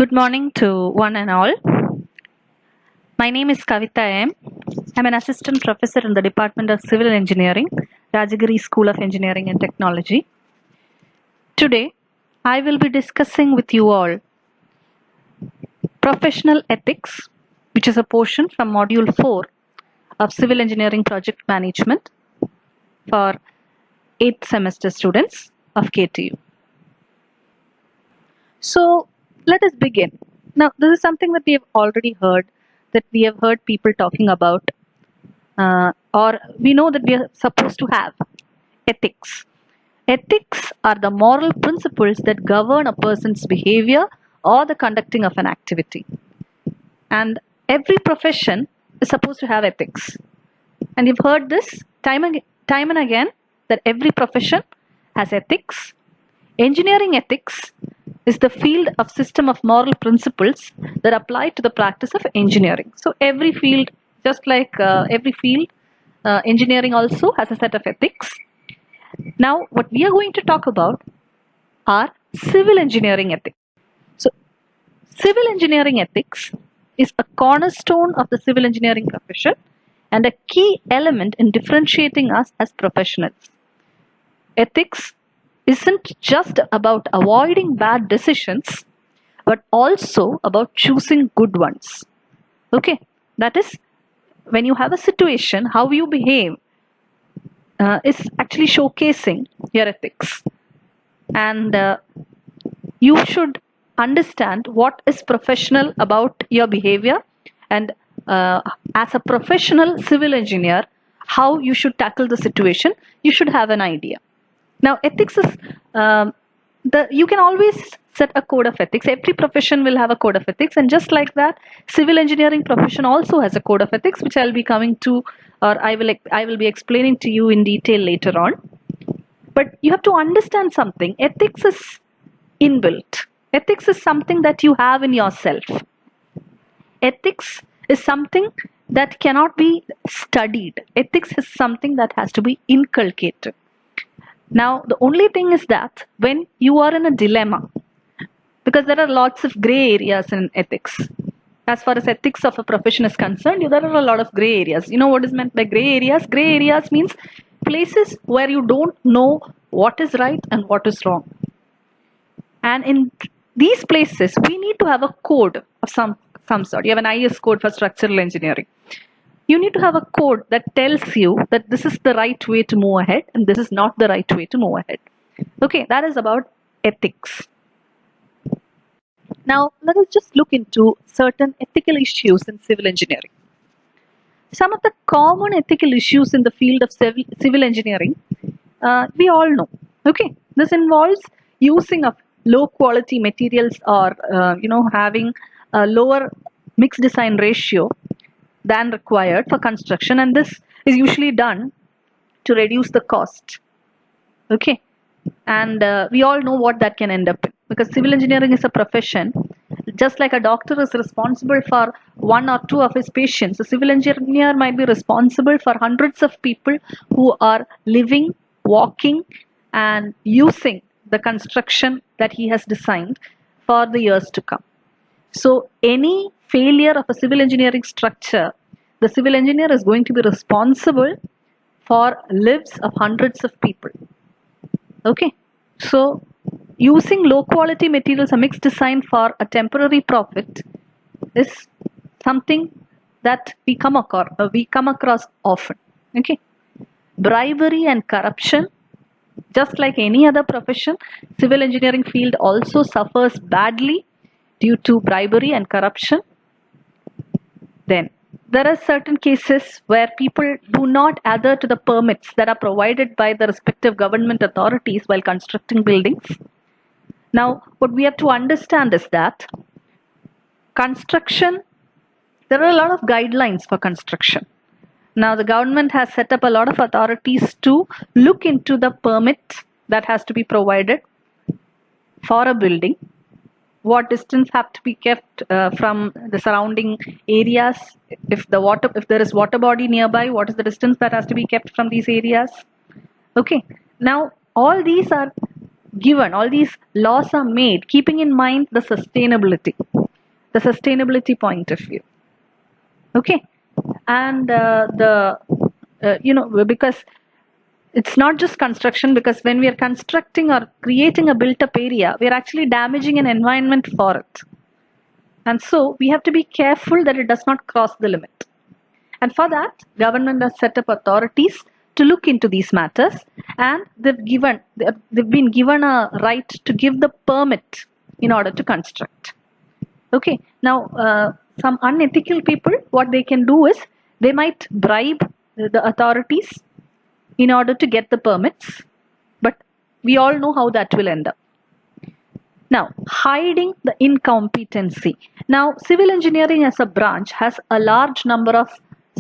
Good morning to one and all. My name is Kavitha M. I'm an assistant professor in the Department of Civil Engineering, Rajagiri School of Engineering and Technology. Today, I will be discussing with you all professional ethics, which is a portion from Module 4 of Civil Engineering Project Management for 8th semester students of KTU. So, let us begin. Now, this is something that we have already heard, that we have heard people talking about, or we know that we are supposed to have ethics. Ethics are the moral principles that govern a person's behavior or the conducting of an activity. And every profession is supposed to have ethics. And you've heard this time and again, that every profession has ethics. Engineering ethics is the field of system of moral principles that apply to the practice of engineering. So every field, just like every field, engineering also has a set of ethics. Now, what we are going to talk about are civil engineering ethics. So, civil engineering ethics is a cornerstone of the civil engineering profession and a key element in differentiating us as professionals. Ethics isn't just about avoiding bad decisions, but also about choosing good ones. Okay, that is, when you have a situation, how you behave is actually showcasing your ethics. And you should understand what is professional about your behavior, and as a professional civil engineer, how you should tackle the situation, you should have an idea. Now, ethics is, you can always set a code of ethics. Every profession will have a code of ethics, and just like that, civil engineering profession also has a code of ethics, which I'll be coming to, or I will be explaining to you in detail later on. But you have to understand something. Ethics is inbuilt. Ethics is something that you have in yourself. Ethics is something that cannot be studied. Ethics is something that has to be inculcated. Now, the only thing is that when you are in a dilemma, because there are lots of gray areas in ethics. As far as ethics of a profession is concerned, there are a lot of gray areas. You know what is meant by gray areas? Gray areas means places where you don't know what is right and what is wrong. And in these places, we need to have a code of some sort. You have an IS code for structural engineering. You need to have a code that tells you that this is the right way to move ahead and this is not the right way to move ahead. Okay, that is about ethics. Now, let us just look into certain ethical issues in civil engineering. Some of the common ethical issues in the field of civil engineering, we all know. Okay, this involves using of low quality materials, or having a lower mix design ratio than required for construction, and this is usually done to reduce the cost. Okay, and we all know what that can end up in, because civil engineering is a profession. Just like a doctor is responsible for one or two of his patients, a civil engineer might be responsible for hundreds of people who are living, walking, and using the construction that he has designed for the years to come. So any failure of a civil engineering structure, the civil engineer is going to be responsible for lives of hundreds of people. Okay, so using low quality materials, a mixed design for a temporary profit, is something that we come across often. Okay, bribery and corruption, just like any other profession, civil engineering field also suffers badly due to bribery and corruption. Then there are certain cases where people do not adhere to the permits that are provided by the respective government authorities while constructing buildings. Now, what we have to understand is that construction, there are a lot of guidelines for construction. Now, the government has set up a lot of authorities to look into the permit that has to be provided for a building. What distance have to be kept from the surrounding areas? If there is water body nearby, what is the distance that has to be kept from these areas? Okay. Now, all these are given, all these laws are made keeping in mind the sustainability point of view. Okay, and because it's not just construction, because when we are constructing or creating a built up area, we are actually damaging an environment for it. And so we have to be careful that it does not cross the limit. And for that, government has set up authorities to look into these matters, and they've been given a right to give the permit in order to construct. Okay, now some unethical people, what they can do is they might bribe the authorities in order to get the permits, but we all know how that will end up. Now, hiding the incompetency. Now, civil engineering as a branch has a large number of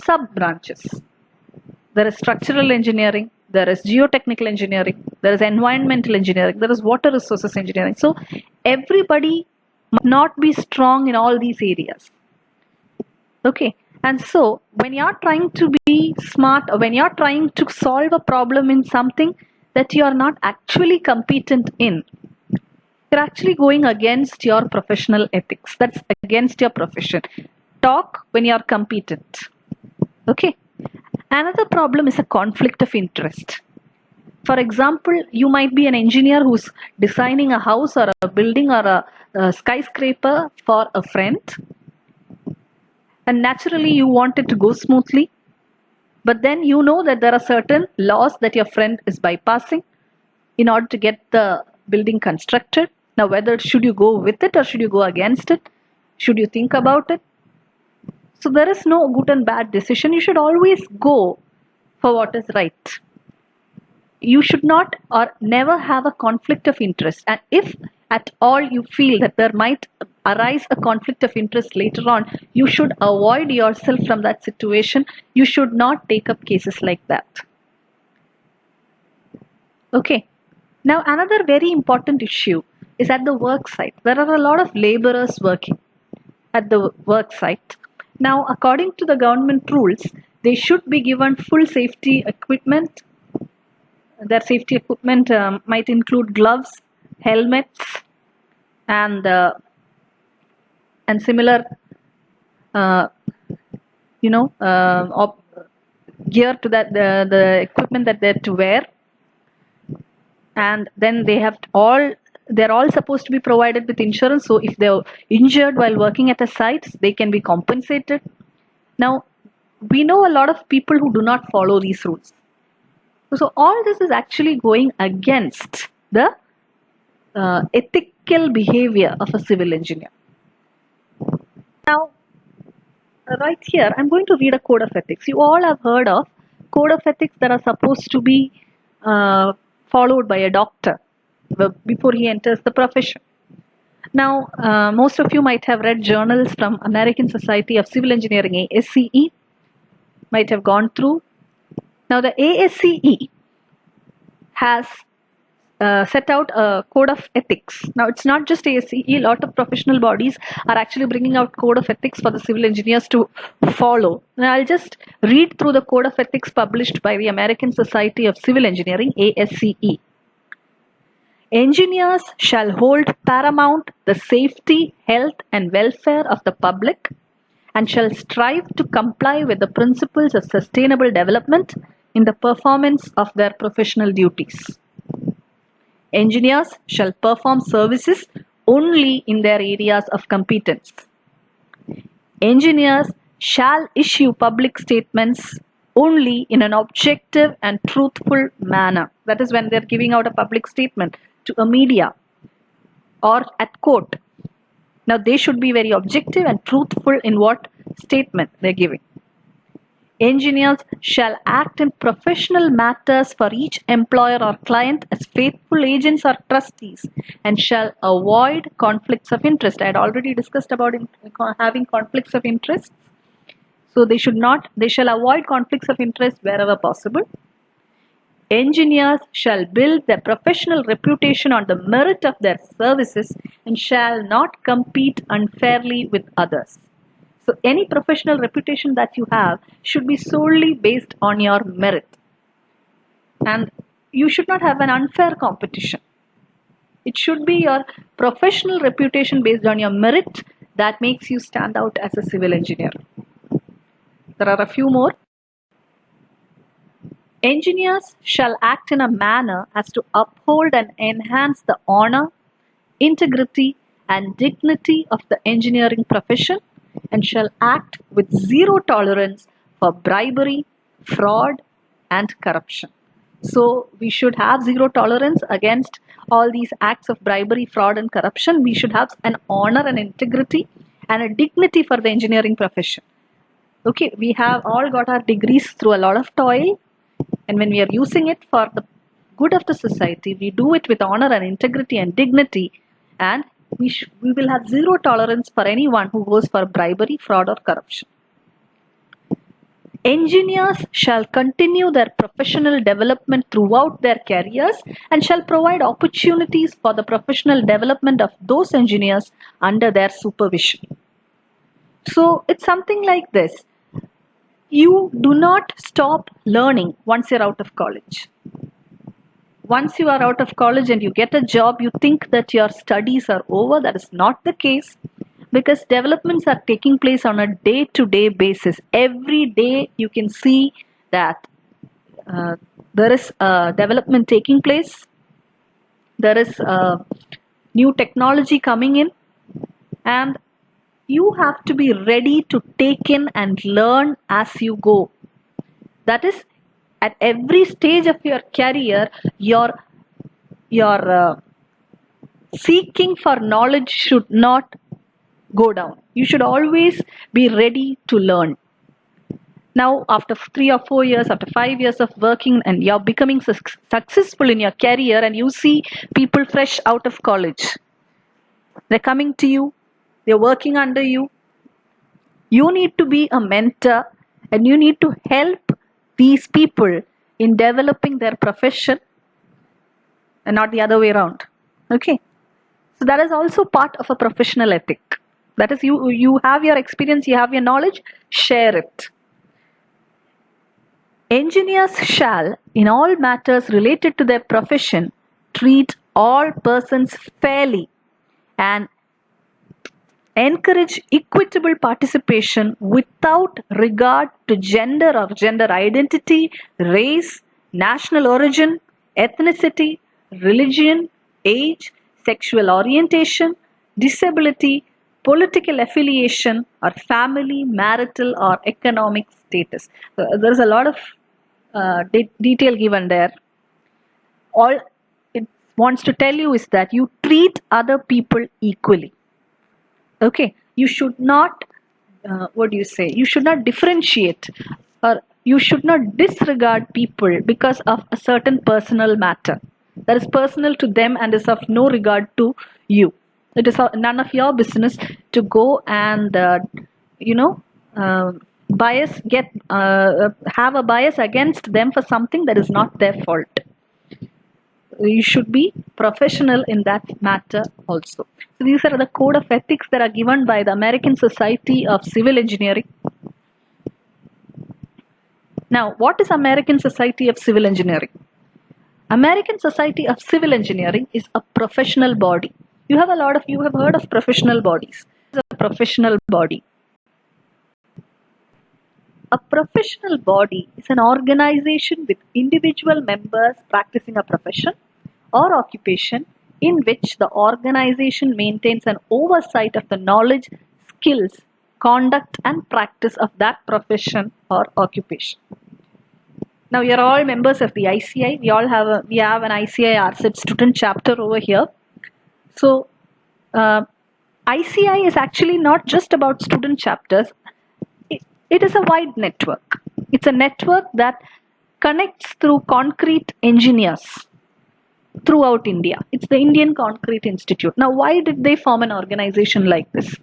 sub-branches. There is structural engineering, there is geotechnical engineering, there is environmental engineering, there is water resources engineering. So, everybody must not be strong in all these areas. Okay, and so when you're trying to be smart, or when you're trying to solve a problem in something that you are not actually competent in, you're actually going against your professional ethics. That's against your profession. Talk when you're competent. Okay. Another problem is a conflict of interest. For example, you might be an engineer who's designing a house or a building or a skyscraper for a friend, and naturally you want it to go smoothly, but then you know that there are certain laws that your friend is bypassing in order to get the building constructed. Now, whether should you go with it or should you go against it? Should you think about it? So there is no good and bad decision. You should always go for what is right. You should not or never have a conflict of interest. And if at all you feel that there might arise a conflict of interest later on, you should avoid yourself from that situation. You should not take up cases like that. Okay. Now, another very important issue is at the work site. There are a lot of laborers working at the work site. Now, according to the government rules, they should be given full safety equipment. Their safety equipment might include gloves, helmets, and similar, gear to that, the equipment that they're to wear. And then they're all supposed to be provided with insurance. So if they're injured while working at a site, they can be compensated. Now, we know a lot of people who do not follow these rules. So all this is actually going against the ethical behavior of a civil engineer. Now, right here, I'm going to read a code of ethics. You all have heard of code of ethics that are supposed to be followed by a doctor before he enters the profession. Now, most of you might have read journals from American Society of Civil Engineering, ASCE, might have gone through. Now, the ASCE has set out a code of ethics. Now, it's not just ASCE, a lot of professional bodies are actually bringing out code of ethics for the civil engineers to follow. Now, I'll just read through the code of ethics published by the American Society of Civil Engineering, ASCE. Engineers shall hold paramount the safety, health, and welfare of the public, and shall strive to comply with the principles of sustainable development in the performance of their professional duties. Engineers shall perform services only in their areas of competence. Engineers shall issue public statements only in an objective and truthful manner. That is when they're giving out a public statement to a media or at court. Now, they should be very objective and truthful in what statement they're giving. Engineers shall act in professional matters for each employer or client as faithful agents or trustees, and shall avoid conflicts of interest. I had already discussed about having conflicts of interest. So they shall avoid conflicts of interest wherever possible. Engineers shall build their professional reputation on the merit of their services and shall not compete unfairly with others. So any professional reputation that you have should be solely based on your merit. And you should not have an unfair competition. It should be your professional reputation based on your merit that makes you stand out as a civil engineer. There are a few more. Engineers shall act in a manner as to uphold and enhance the honor, integrity, and dignity of the engineering profession, and shall act with zero tolerance for bribery, fraud, and corruption. So, we should have zero tolerance against all these acts of bribery, fraud, and corruption. We should have an honor and integrity and a dignity for the engineering profession. Okay, we have all got our degrees through a lot of toil, and when we are using it for the good of the society, we do it with honor and integrity and dignity, and we will have zero tolerance for anyone who goes for bribery, fraud, or corruption. Engineers shall continue their professional development throughout their careers and shall provide opportunities for the professional development of those engineers under their supervision. So it's something like this. You do not stop learning once you're out of college. Once you are out of college and you get a job, you think that your studies are over. That is not the case, because developments are taking place on a day-to-day basis. Every day you can see that there is development taking place. There is new technology coming in, and you have to be ready to take in and learn as you go. That is, at every stage of your career, your seeking for knowledge should not go down. You should always be ready to learn. Now, after 3 or 4 years, after 5 years of working, and you're becoming successful in your career, and you see people fresh out of college, they're coming to you, they're working under you. You need to be a mentor, and you need to help these people in developing their profession, and not the other way around. Okay, so that is also part of a professional ethic. That is, you have your experience, you have your knowledge, share it. Engineers shall, in all matters related to their profession, treat all persons fairly and encourage equitable participation without regard to gender or gender identity, race, national origin, ethnicity, religion, age, sexual orientation, disability, political affiliation, or family, marital, or economic status. There's a lot of detail given there. All it wants to tell you is that you treat other people equally. Okay, you should not, you should not differentiate, or you should not disregard people because of a certain personal matter that is personal to them and is of no regard to you. It is none of your business to go and, have a bias against them for something that is not their fault. You should be professional in that matter also. So these are the code of ethics that are given by the American Society of Civil Engineering. Now, what is American Society of Civil Engineering? American Society of Civil Engineering is a professional body. You have heard of professional bodies. It's a professional body. A professional body is an organization with individual members practicing a profession or occupation in which the organization maintains an oversight of the knowledge, skills, conduct, and practice of that profession or occupation. Now, you're all members of the ICI. We have an ICI RCET student chapter over here. So, ICI is actually not just about student chapters. It is a wide network. It's a network that connects through concrete engineers throughout India. It's the Indian Concrete Institute. Now, why did they form an organization like this?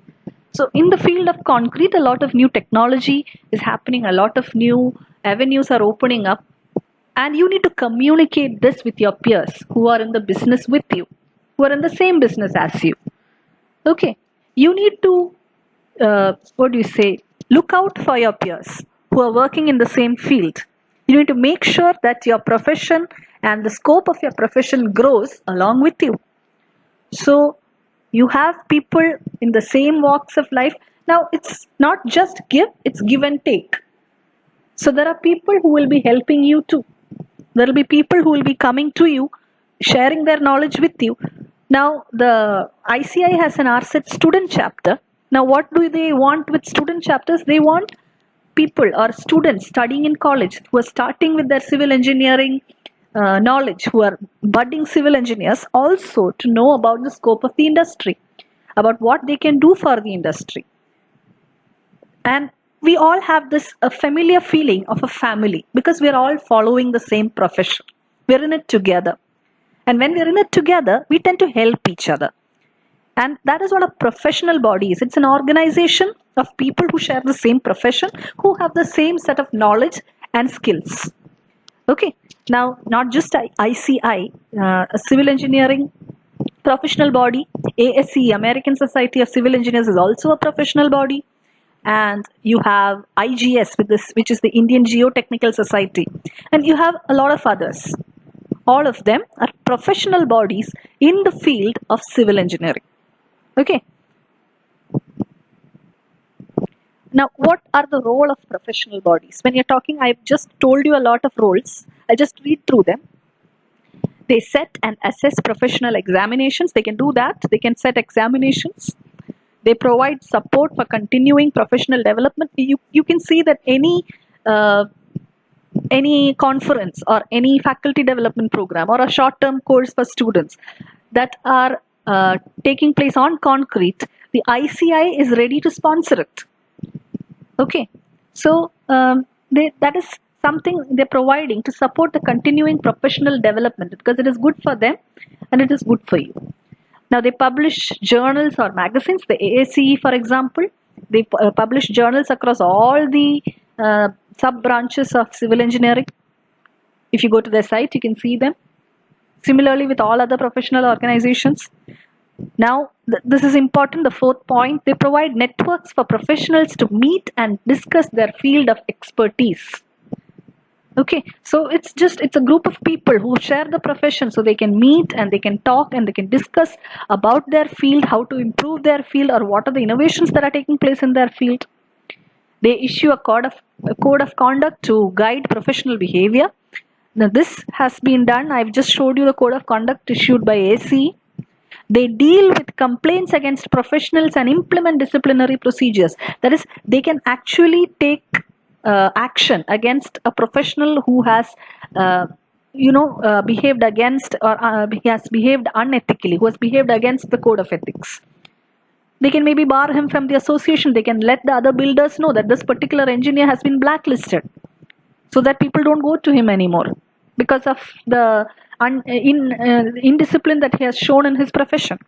So, in the field of concrete, a lot of new technology is happening, a lot of new avenues are opening up, and you need to communicate this with your peers who are in the business with you, who are in the same business as you. Okay, you need to, look out for your peers who are working in the same field. You need to make sure that your profession and the scope of your profession grows along with you. So you have people in the same walks of life. Now it's not just give, it's give and take. So there are people who will be helping you too. There will be people who will be coming to you, sharing their knowledge with you. Now the ICI has an RSET student chapter. Now what do they want with student chapters? They want people or students studying in college who are starting with their civil engineering knowledge, who are budding civil engineers, also to know about the scope of the industry, about what they can do for the industry. And we all have this a familiar feeling of a family because we're all following the same profession. We're in it together. And when we're in it together, we tend to help each other. And that is what a professional body is. It's an organization of people who share the same profession, who have the same set of knowledge and skills. Okay, now not just ICI, a civil engineering professional body, ASCE, American Society of Civil Engineers, is also a professional body. And you have IGS, with this, which is the Indian Geotechnical Society. And you have a lot of others. All of them are professional bodies in the field of civil engineering. Okay. Now, what are the role of professional bodies? When you're talking, I've just told you a lot of roles. I'll just read through them. They set and assess professional examinations. They can do that. They can set examinations. They provide support for continuing professional development. You can see that any conference or any faculty development program or a short-term course for students that are taking place on concrete, the ICI is ready to sponsor it. Okay, so that is something they're providing to support the continuing professional development because it is good for them and it is good for you. Now they publish journals or magazines. The AACE, for example, they publish journals across all the sub-branches of civil engineering. If you go to their site, you can see them. Similarly with all other professional organizations. Now, this is important, the fourth point. They provide networks for professionals to meet and discuss their field of expertise. Okay, so it's a group of people who share the profession, so they can meet and they can talk and they can discuss about their field, how to improve their field, or what are the innovations that are taking place in their field. They issue a code of conduct to guide professional behavior. Now this has been done. I've just showed you the code of conduct issued by ACE. They deal with complaints against professionals and implement disciplinary procedures. That is, they can actually take action against a professional who has behaved against or has behaved unethically, who has behaved against the code of ethics. They can maybe bar him from the association. They can let the other builders know that this particular engineer has been blacklisted, so that people don't go to him anymore because of the indiscipline that he has shown in his profession.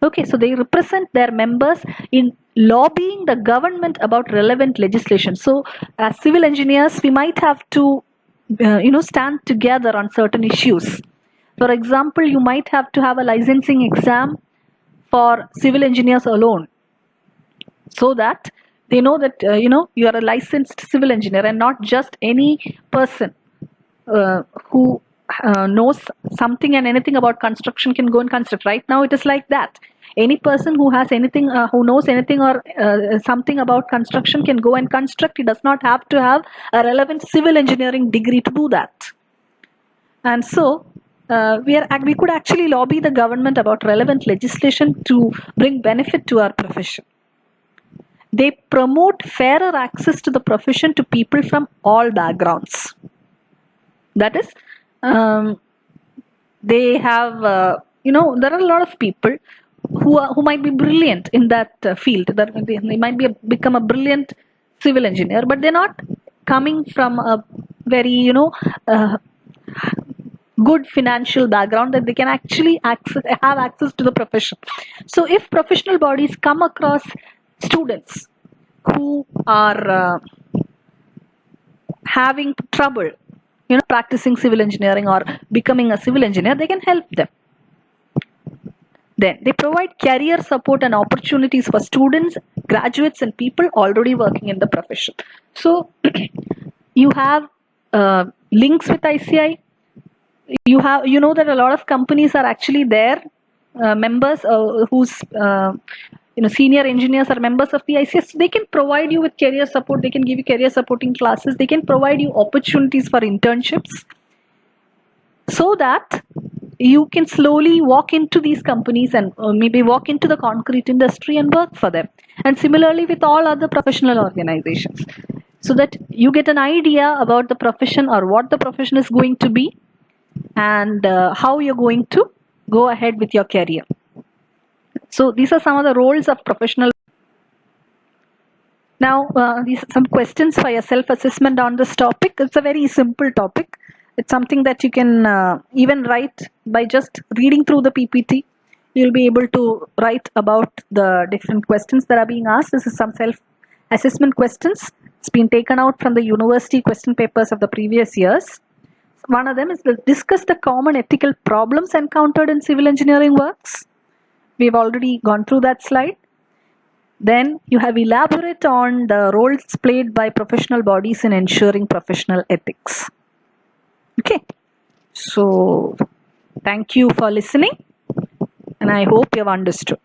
Okay, so they represent their members in lobbying the government about relevant legislation. So as civil engineers, we might have to stand together on certain issues. For example, you might have to have a licensing exam for civil engineers alone, so that they know that you are a licensed civil engineer and not just any person who knows something and anything about construction can go and construct. Right now it is like that. Any person who has anything, who knows anything or something about construction can go and construct. He does not have to have a relevant civil engineering degree to do that. And so we could actually lobby the government about relevant legislation to bring benefit to our profession. They promote fairer access to the profession to people from all backgrounds. That is, they have, there are a lot of people who might be brilliant in that field. That they might become a brilliant civil engineer, but they're not coming from a very, good financial background that they can actually have access to the profession. So if professional bodies come across students who are having trouble practicing civil engineering or becoming a civil engineer, they can help them. Then they provide career support and opportunities for students, graduates, and people already working in the profession. So you have links with ICI. You know that a lot of companies are actually there members whose senior engineers are members of the ICS, they can provide you with career support. They can give you career supporting classes. They can provide you opportunities for internships, so that you can slowly walk into these companies and maybe walk into the concrete industry and work for them. And similarly with all other professional organizations, so that you get an idea about the profession or what the profession is going to be, and how you're going to go ahead with your career. So these are some of the roles of professional. Now, these are some questions for your self-assessment on this topic. It's a very simple topic. It's something that you can even write by just reading through the PPT. You'll be able to write about the different questions that are being asked. This is some self-assessment questions. It's been taken out from the university question papers of the previous years. One of them is to discuss the common ethical problems encountered in civil engineering works. We've already gone through that slide. Then you have elaborate on the roles played by professional bodies in ensuring professional ethics. Okay, so thank you for listening, and I hope you have understood.